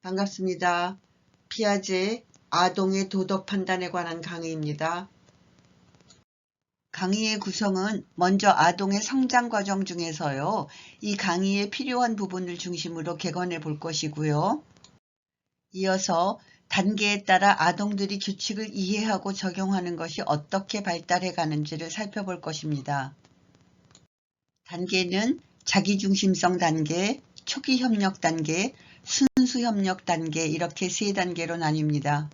반갑습니다. 피아제 아동의 도덕 판단에 관한 강의입니다. 강의의 구성은 먼저 아동의 성장 과정 중에서요. 이 강의에 필요한 부분을 중심으로 개관해 볼 것이고요. 이어서 단계에 따라 아동들이 규칙을 이해하고 적용하는 것이 어떻게 발달해 가는지를 살펴볼 것입니다. 단계는 자기중심성 단계, 초기 협력 단계, 순수 협력 단계 이렇게 세 단계로 나뉩니다.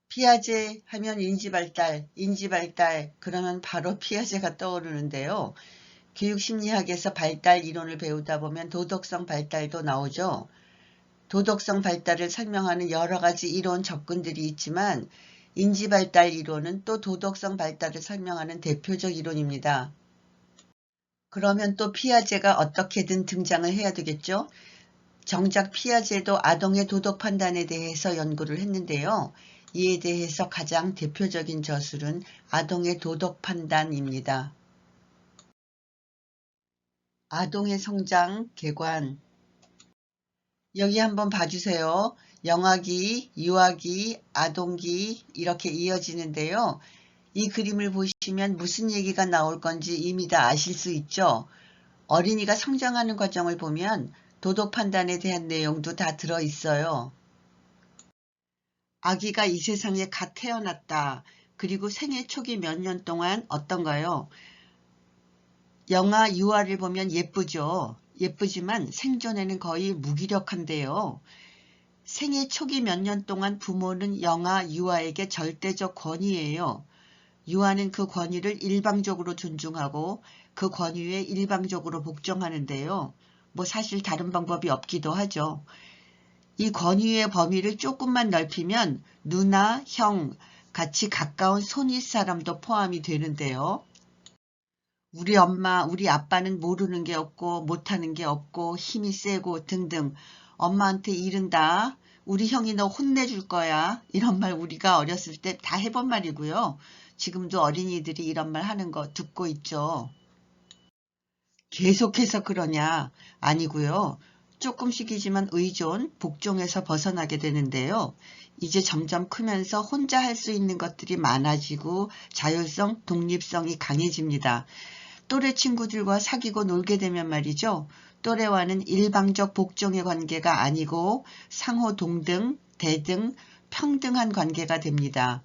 피아제 하면 인지발달 그러면 바로 피아제가 떠오르는데요. 교육심리학에서 발달 이론을 배우다 보면 도덕성 발달도 나오죠. 도덕성 발달을 설명하는 여러 가지 이론 접근들이 있지만 인지발달 이론은 또 도덕성 발달을 설명하는 대표적 이론입니다. 그러면 또 피아제가 어떻게든 등장을 해야 되겠죠. 정작 피아제도 아동의 도덕 판단에 대해서 연구를 했는데요. 이에 대해서 가장 대표적인 저술은 아동의 도덕 판단입니다. 아동의 성장 개관. 여기 한번 봐주세요. 영아기, 유아기, 아동기 이렇게 이어지는데요. 이 그림을 보시면 무슨 얘기가 나올 건지 이미 다 아실 수 있죠. 어린이가 성장하는 과정을 보면 도덕 판단에 대한 내용도 다 들어있어요. 아기가 이 세상에 갓 태어났다. 그리고 생애 초기 몇 년 동안 어떤가요? 영아, 유아를 보면 예쁘죠. 예쁘지만 생존에는 거의 무기력한데요. 생애 초기 몇 년 동안 부모는 영아, 유아에게 절대적 권위예요. 유아는 그 권위를 일방적으로 존중하고 그 권위에 일방적으로 복종하는데요. 뭐 사실 다른 방법이 없기도 하죠. 이 권위의 범위를 조금만 넓히면 누나, 형, 같이 가까운 손윗 사람도 포함이 되는데요. 우리 엄마, 우리 아빠는 모르는 게 없고 못하는 게 없고 힘이 세고 등등 엄마한테 이른다. 우리 형이 너 혼내줄 거야. 이런 말 우리가 어렸을 때 다 해본 말이고요. 지금도 어린이들이 이런 말 하는 거 듣고 있죠. 계속해서 그러냐? 아니고요. 조금씩이지만 의존, 복종에서 벗어나게 되는데요. 이제 점점 크면서 혼자 할 수 있는 것들이 많아지고 자율성, 독립성이 강해집니다. 또래 친구들과 사귀고 놀게 되면 말이죠. 또래와는 일방적 복종의 관계가 아니고 상호 동등, 대등, 평등한 관계가 됩니다.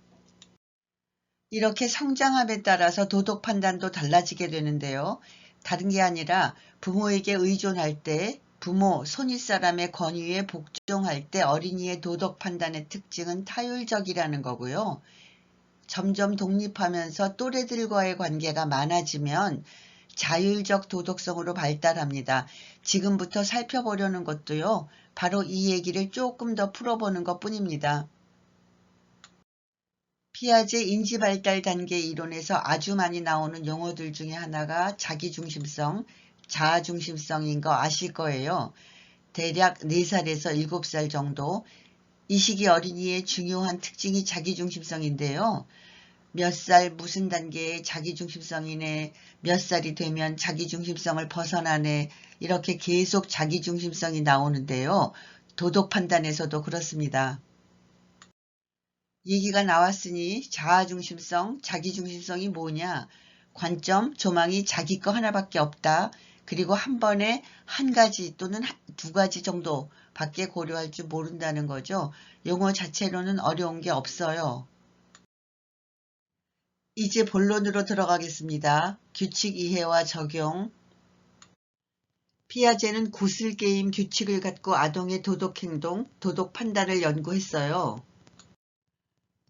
이렇게 성장함에 따라서 도덕 판단도 달라지게 되는데요. 다른 게 아니라 부모에게 의존할 때, 부모, 손윗사람의 권위에 복종할 때 어린이의 도덕 판단의 특징은 타율적이라는 거고요. 점점 독립하면서 또래들과의 관계가 많아지면 자율적 도덕성으로 발달합니다. 지금부터 살펴보려는 것도요. 바로 이 얘기를 조금 더 풀어보는 것뿐입니다. 피아제 인지발달 단계 이론에서 아주 많이 나오는 용어들 중에 하나가 자기중심성, 자아중심성인 거 아실 거예요. 대략 4살에서 7살 정도. 이 시기 어린이의 중요한 특징이 자기중심성인데요. 몇 살 무슨 단계의 자기중심성이네, 몇 살이 되면 자기중심성을 벗어나네 이렇게 계속 자기중심성이 나오는데요. 도덕 판단에서도 그렇습니다. 얘기가 나왔으니 자아중심성, 자기중심성이 뭐냐? 관점, 조망이 자기 거 하나밖에 없다. 그리고 한 번에 한 가지 또는 두 가지 정도밖에 고려할 줄 모른다는 거죠. 용어 자체로는 어려운 게 없어요. 이제 본론으로 들어가겠습니다. 규칙 이해와 적용. 피아제는 구슬게임 규칙을 갖고 아동의 도덕행동, 도덕 판단을 연구했어요.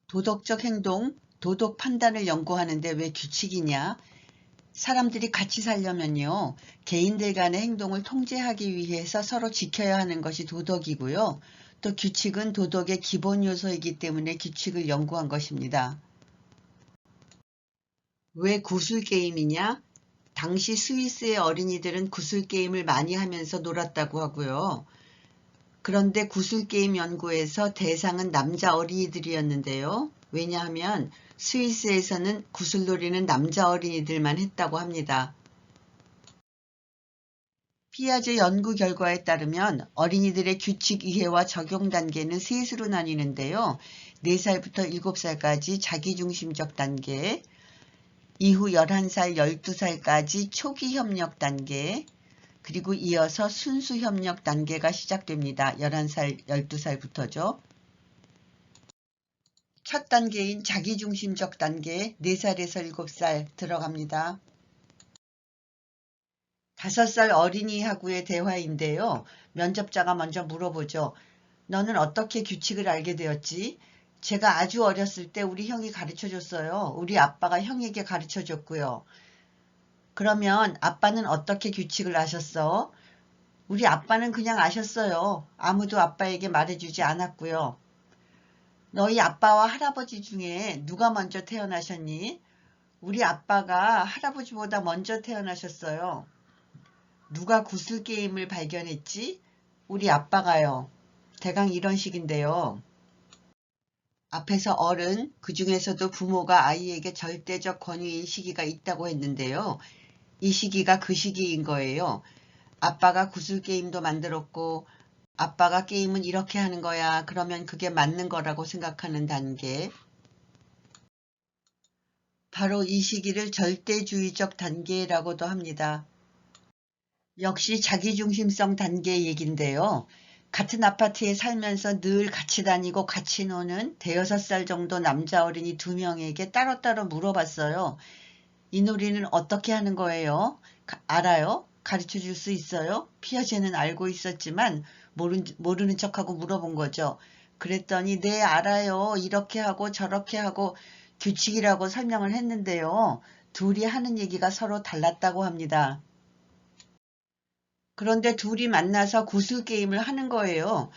도덕적 행동, 도덕 판단을 연구하는데 왜 규칙이냐? 사람들이 같이 살려면요. 개인들 간의 행동을 통제하기 위해서 서로 지켜야 하는 것이 도덕이고요. 또 규칙은 도덕의 기본 요소이기 때문에 규칙을 연구한 것입니다. 왜 구슬게임이냐? 당시 스위스의 어린이들은 구슬게임을 많이 하면서 놀았다고 하고요. 그런데 구슬게임 연구에서 대상은 남자 어린이들이었는데요. 왜냐하면 스위스에서는 구슬놀이는 남자 어린이들만 했다고 합니다. 피아제 연구 결과에 따르면 어린이들의 규칙 이해와 적용 단계는 셋으로 나뉘는데요. 4살부터 7살까지 자기중심적 단계, 이후 11살, 12살까지 초기 협력 단계, 그리고 이어서 순수 협력 단계가 시작됩니다. 11살, 12살부터죠. 첫 단계인 자기중심적 단계 4살에서 7살 들어갑니다. 5살 어린이하고의 대화인데요. 면접자가 먼저 물어보죠. 너는 어떻게 규칙을 알게 되었지? 제가 아주 어렸을 때 우리 형이 가르쳐줬어요. 우리 아빠가 형에게 가르쳐줬고요. 그러면 아빠는 어떻게 규칙을 아셨어? 우리 아빠는 그냥 아셨어요. 아무도 아빠에게 말해주지 않았고요. 너희 아빠와 할아버지 중에 누가 먼저 태어나셨니? 우리 아빠가 할아버지보다 먼저 태어나셨어요. 누가 구슬 게임을 발견했지? 우리 아빠가요. 대강 이런 식인데요. 앞에서 어른, 그 중에서도 부모가 아이에게 절대적 권위의 시기가 있다고 했는데요. 이 시기가 그 시기인 거예요. 아빠가 구슬 게임도 만들었고 아빠가 게임은 이렇게 하는 거야. 그러면 그게 맞는 거라고 생각하는 단계. 바로 이 시기를 절대주의적 단계라고도 합니다. 역시 자기중심성 단계 얘긴데요. 같은 아파트에 살면서 늘 같이 다니고 같이 노는 대여섯 살 정도 남자 어린이 2명에게 따로따로 물어봤어요. 이 놀이는 어떻게 하는 거예요? 알아요? 가르쳐 줄 수 있어요? 피아제는 알고 있었지만 모르는 척하고 물어본 거죠. 그랬더니 네 알아요. 이렇게 하고 저렇게 하고 규칙이라고 설명을 했는데요. 둘이 하는 얘기가 서로 달랐다고 합니다. 그런데 둘이 만나서 구슬 게임을 하는 거예요.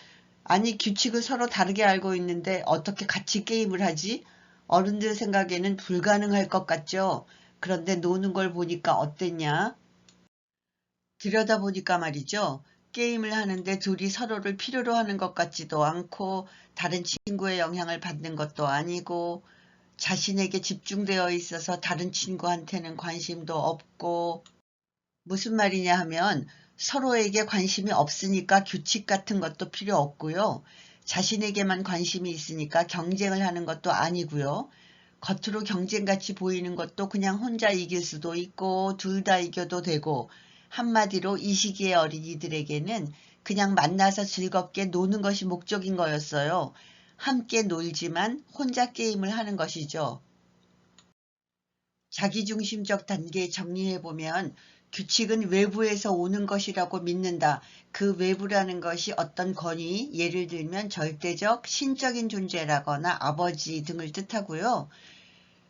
아니 규칙을 서로 다르게 알고 있는데 어떻게 같이 게임을 하지? 어른들 생각에는 불가능할 것 같죠. 그런데 노는 걸 보니까 어땠냐? 들여다보니까 말이죠. 게임을 하는데 둘이 서로를 필요로 하는 것 같지도 않고 다른 친구의 영향을 받는 것도 아니고 자신에게 집중되어 있어서 다른 친구한테는 관심도 없고 무슨 말이냐 하면 서로에게 관심이 없으니까 규칙 같은 것도 필요 없고요. 자신에게만 관심이 있으니까 경쟁을 하는 것도 아니고요. 겉으로 경쟁같이 보이는 것도 그냥 혼자 이길 수도 있고 둘 다 이겨도 되고 한마디로 이 시기의 어린이들에게는 그냥 만나서 즐겁게 노는 것이 목적인 거였어요. 함께 놀지만 혼자 게임을 하는 것이죠. 자기중심적 단계 정리해보면 규칙은 외부에서 오는 것이라고 믿는다. 그 외부라는 것이 어떤 권위, 예를 들면 절대적, 신적인 존재라거나 아버지 등을 뜻하고요.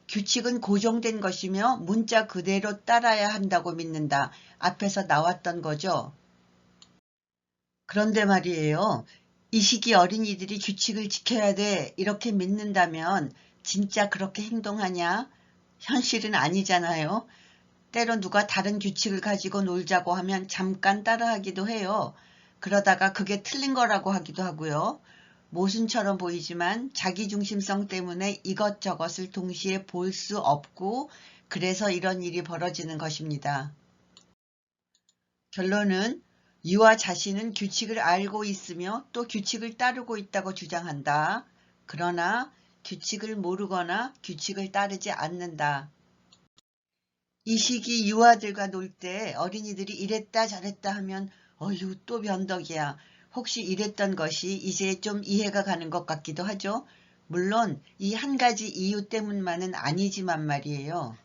규칙은 고정된 것이며 문자 그대로 따라야 한다고 믿는다. 앞에서 나왔던 거죠. 그런데 말이에요. 이 시기 어린이들이 규칙을 지켜야 돼 이렇게 믿는다면 진짜 그렇게 행동하냐? 현실은 아니잖아요. 때론 누가 다른 규칙을 가지고 놀자고 하면 잠깐 따라하기도 해요. 그러다가 그게 틀린 거라고 하기도 하고요. 모순처럼 보이지만 자기중심성 때문에 이것저것을 동시에 볼 수 없고 그래서 이런 일이 벌어지는 것입니다. 결론은 유아 자신은 규칙을 알고 있으며 또 규칙을 따르고 있다고 주장한다. 그러나 규칙을 모르거나 규칙을 따르지 않는다. 이 시기 유아들과 놀 때 어린이들이 이랬다 저랬다 하면 어휴 또 변덕이야. 혹시 이랬던 것이 이제 좀 이해가 가는 것 같기도 하죠. 물론 이 한 가지 이유 때문만은 아니지만 말이에요.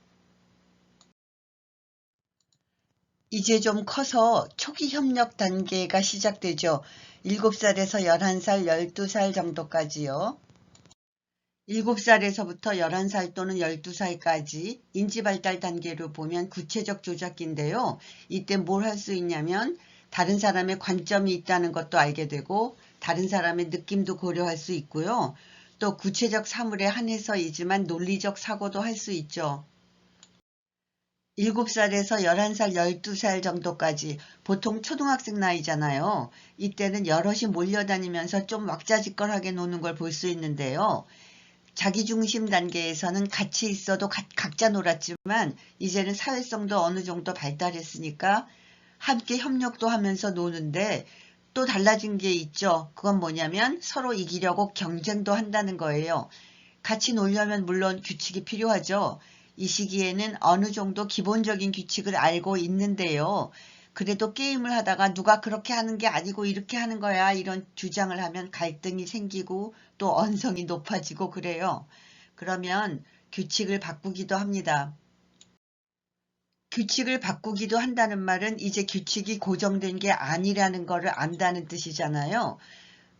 이제 좀 커서 초기 협력 단계가 시작되죠. 7살에서 11살, 12살 정도까지요. 7살에서부터 11살 또는 12살까지 인지발달 단계로 보면 구체적 조작기인데요. 이때 뭘 할 수 있냐면 다른 사람의 관점이 있다는 것도 알게 되고 다른 사람의 느낌도 고려할 수 있고요. 또 구체적 사물에 한해서이지만 논리적 사고도 할 수 있죠. 7살에서 11살, 12살 정도까지 보통 초등학생 나이잖아요. 이때는 여럿이 몰려다니면서 좀 왁자지껄하게 노는 걸 볼 수 있는데요. 자기중심 단계에서는 같이 있어도 각자 놀았지만 이제는 사회성도 어느 정도 발달했으니까 함께 협력도 하면서 노는데 또 달라진 게 있죠. 그건 뭐냐면 서로 이기려고 경쟁도 한다는 거예요. 같이 놀려면 물론 규칙이 필요하죠. 이 시기에는 어느 정도 기본적인 규칙을 알고 있는데요. 그래도 게임을 하다가 누가 그렇게 하는 게 아니고 이렇게 하는 거야 이런 주장을 하면 갈등이 생기고 또 언성이 높아지고 그래요. 그러면 규칙을 바꾸기도 합니다. 규칙을 바꾸기도 한다는 말은 이제 규칙이 고정된 게 아니라는 거를 안다는 뜻이잖아요.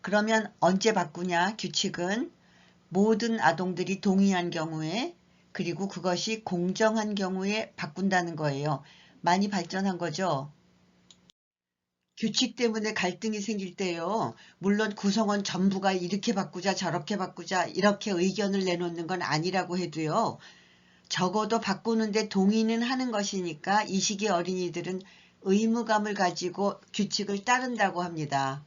그러면 언제 바꾸냐? 규칙은 모든 아동들이 동의한 경우에 그리고 그것이 공정한 경우에 바꾼다는 거예요. 많이 발전한 거죠. 규칙 때문에 갈등이 생길 때요. 물론 구성원 전부가 이렇게 바꾸자 저렇게 바꾸자 이렇게 의견을 내놓는 건 아니라고 해도요. 적어도 바꾸는데 동의는 하는 것이니까 이 시기 어린이들은 의무감을 가지고 규칙을 따른다고 합니다.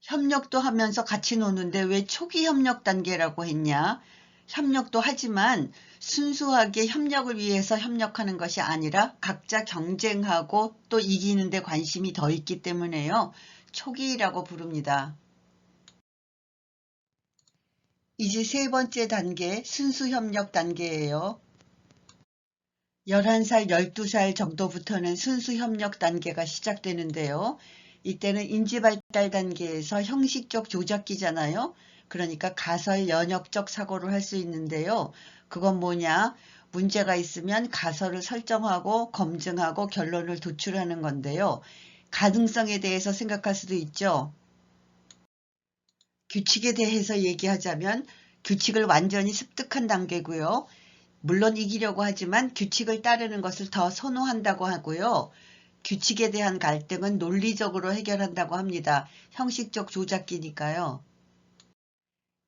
협력도 하면서 같이 노는데 왜 초기 협력 단계라고 했냐? 협력도 하지만 순수하게 협력을 위해서 협력하는 것이 아니라 각자 경쟁하고 또 이기는 데 관심이 더 있기 때문에요. 초기라고 부릅니다. 이제 세 번째 단계 순수 협력 단계예요. 11살, 12살 정도부터는 순수 협력 단계가 시작되는데요. 이때는 인지발달 단계에서 형식적 조작기잖아요. 그러니까 가설 연역적 사고를 할 수 있는데요. 그건 뭐냐? 문제가 있으면 가설을 설정하고 검증하고 결론을 도출하는 건데요. 가능성에 대해서 생각할 수도 있죠. 규칙에 대해서 얘기하자면 규칙을 완전히 습득한 단계고요. 물론 이기려고 하지만 규칙을 따르는 것을 더 선호한다고 하고요. 규칙에 대한 갈등은 논리적으로 해결한다고 합니다. 형식적 조작기니까요.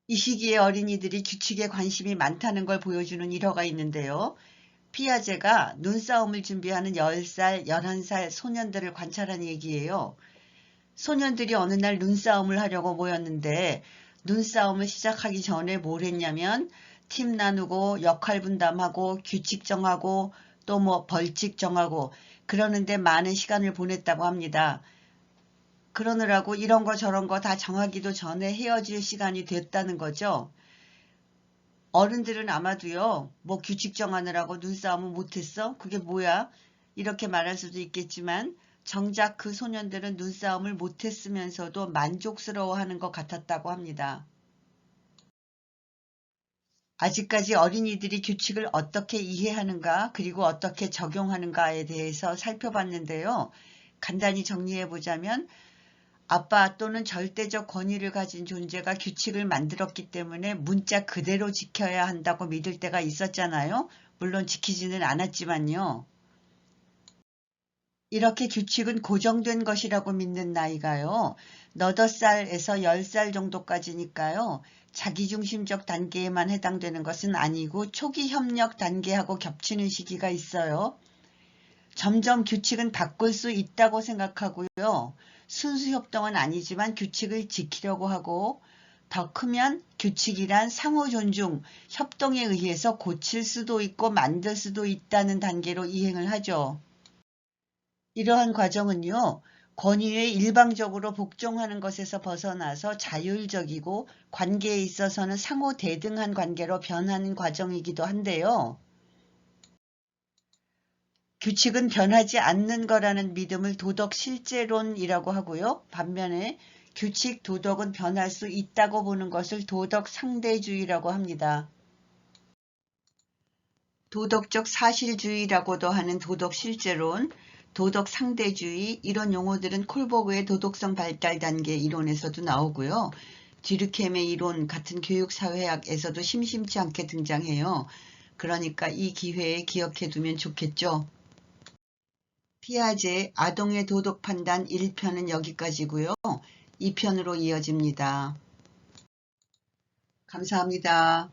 이 시기에 어린이들이 규칙에 관심이 많다는 걸 보여주는 일화가 있는데요. 피아제가 눈싸움을 준비하는 10살, 11살 소년들을 관찰한 얘기예요. 소년들이 어느 날 눈싸움을 하려고 모였는데 눈싸움을 시작하기 전에 뭘 했냐면 팀 나누고 역할 분담하고 규칙 정하고 또 뭐 벌칙 정하고 그러는데 많은 시간을 보냈다고 합니다. 그러느라고 이런 거 저런 거 다 정하기도 전에 헤어질 시간이 됐다는 거죠. 어른들은 아마도요. 뭐 규칙 정하느라고 눈싸움을 못했어? 그게 뭐야? 이렇게 말할 수도 있겠지만 정작 그 소년들은 눈싸움을 못했으면서도 만족스러워하는 것 같았다고 합니다. 아직까지 어린이들이 규칙을 어떻게 이해하는가 그리고 어떻게 적용하는가에 대해서 살펴봤는데요. 간단히 정리해보자면 아빠 또는 절대적 권위를 가진 존재가 규칙을 만들었기 때문에 문자 그대로 지켜야 한다고 믿을 때가 있었잖아요. 물론 지키지는 않았지만요. 이렇게 규칙은 고정된 것이라고 믿는 나이가요. 8살에서 10살 정도까지니까요. 자기중심적 단계에만 해당되는 것은 아니고 초기 협력 단계하고 겹치는 시기가 있어요. 점점 규칙은 바꿀 수 있다고 생각하고요. 순수 협동은 아니지만 규칙을 지키려고 하고 더 크면 규칙이란 상호 존중, 협동에 의해서 고칠 수도 있고 만들 수도 있다는 단계로 이행을 하죠. 이러한 과정은요. 권위에 일방적으로 복종하는 것에서 벗어나서 자율적이고 관계에 있어서는 상호 대등한 관계로 변하는 과정이기도 한데요. 규칙은 변하지 않는 거라는 믿음을 도덕 실제론이라고 하고요. 반면에 규칙, 도덕은 변할 수 있다고 보는 것을 도덕 상대주의라고 합니다. 도덕적 사실주의라고도 하는 도덕 실제론, 도덕 상대주의 이런 용어들은 콜버그의 도덕성 발달 단계 이론에서도 나오고요. 뒤르켐의 이론 같은 교육사회학에서도 심심치 않게 등장해요. 그러니까 이 기회에 기억해 두면 좋겠죠. 피아제 아동의 도덕 판단 1편은 여기까지고요. 2편으로 이어집니다. 감사합니다.